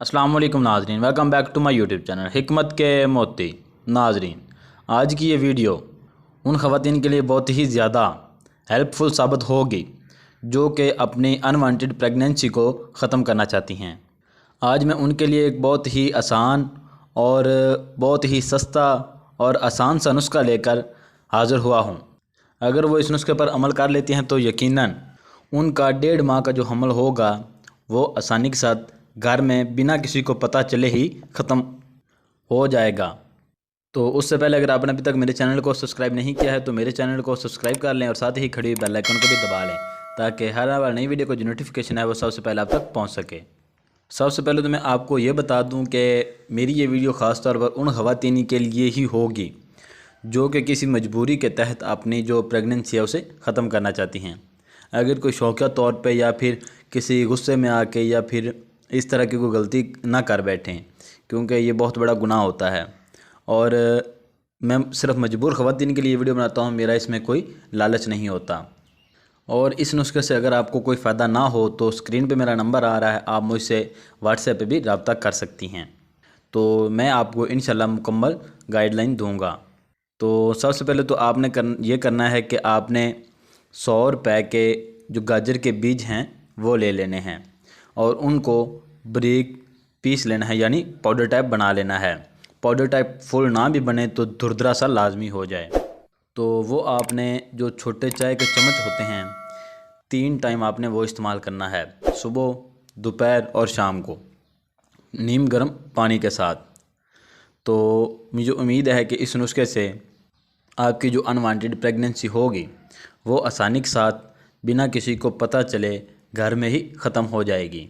अस्सलाम वालेकुम नाजरीन, welcome back to my YouTube channel Hikmat ke मोती। नाजरीन, आज की ये वीडियो उन ख़वातीन के लिए बहुत ही ज़्यादा हेल्पफुल साबित होगी जो कि अपनी अनवांटेड प्रेगनेंसी को ख़त्म करना चाहती हैं। आज मैं उनके लिए एक बहुत ही आसान और बहुत ही सस्ता और आसान सा नुस्खा लेकर हाज़िर हुआ हूँ। अगर वो इस नुस्खे पर अमल कर लेती हैं तो यकीनन उनका 1.5 माह का जो हमल होगा वो आसानी के साथ घर में बिना किसी को पता चले ही ख़त्म हो जाएगा। तो उससे पहले अगर आपने अभी तक मेरे चैनल को सब्सक्राइब नहीं किया है तो मेरे चैनल को सब्सक्राइब कर लें और साथ ही खड़ी हुई बेल आइकन को भी दबा लें ताकि हर बार नई वीडियो को जो नोटिफिकेशन है वो सबसे पहले आप तक पहुंच सके। सबसे पहले तो मैं आपको ये बता दूं कि मेरी ये वीडियो ख़ास तौर पर उन ख़वातीन के लिए ही होगी जो कि किसी मजबूरी के तहत अपनी जो प्रेगनेंसी है उसे ख़त्म करना चाहती हैं। अगर कोई शौकिया तौर पे या फिर किसी गुस्से में आके या फिर इस तरह की कोई गलती ना कर बैठें, क्योंकि ये बहुत बड़ा गुनाह होता है। और मैं सिर्फ मजबूर ख़वातीन के लिए वीडियो बनाता हूँ, मेरा इसमें कोई लालच नहीं होता। और इस नुस्खे से अगर आपको कोई फ़ायदा ना हो तो स्क्रीन पे मेरा नंबर आ रहा है, आप मुझसे व्हाट्सएप पे भी रब्ता कर सकती हैं। तो मैं आपको इंशाल्लाह मुकम्मल गाइडलाइन दूँगा। तो सबसे पहले तो आपने ये करना है कि आपने 100 रुपये के जो गाजर के बीज हैं वो ले लेने हैं और उनको बारीक पीस लेना है, यानी पाउडर टाइप बना लेना है। पाउडर टाइप फुल ना भी बने तो धुरधुरा सा लाजमी हो जाए। तो वो आपने जो छोटे चाय के चम्मच होते हैं 3 टाइम आपने वो इस्तेमाल करना है, सुबह, दोपहर और शाम को, नीम गर्म पानी के साथ। तो मुझे उम्मीद है कि इस नुस्खे से आपकी जो अनवांटेड प्रेगनेंसी होगी वो आसानी के साथ बिना किसी को पता चले घर में ही ख़त्म हो जाएगी।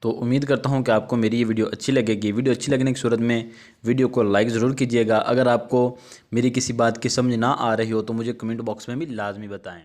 तो उम्मीद करता हूँ कि आपको मेरी ये वीडियो अच्छी लगेगी। वीडियो अच्छी लगने की सूरत में वीडियो को लाइक ज़रूर कीजिएगा। अगर आपको मेरी किसी बात की समझ ना आ रही हो तो मुझे कमेंट बॉक्स में भी लाजमी बताएं।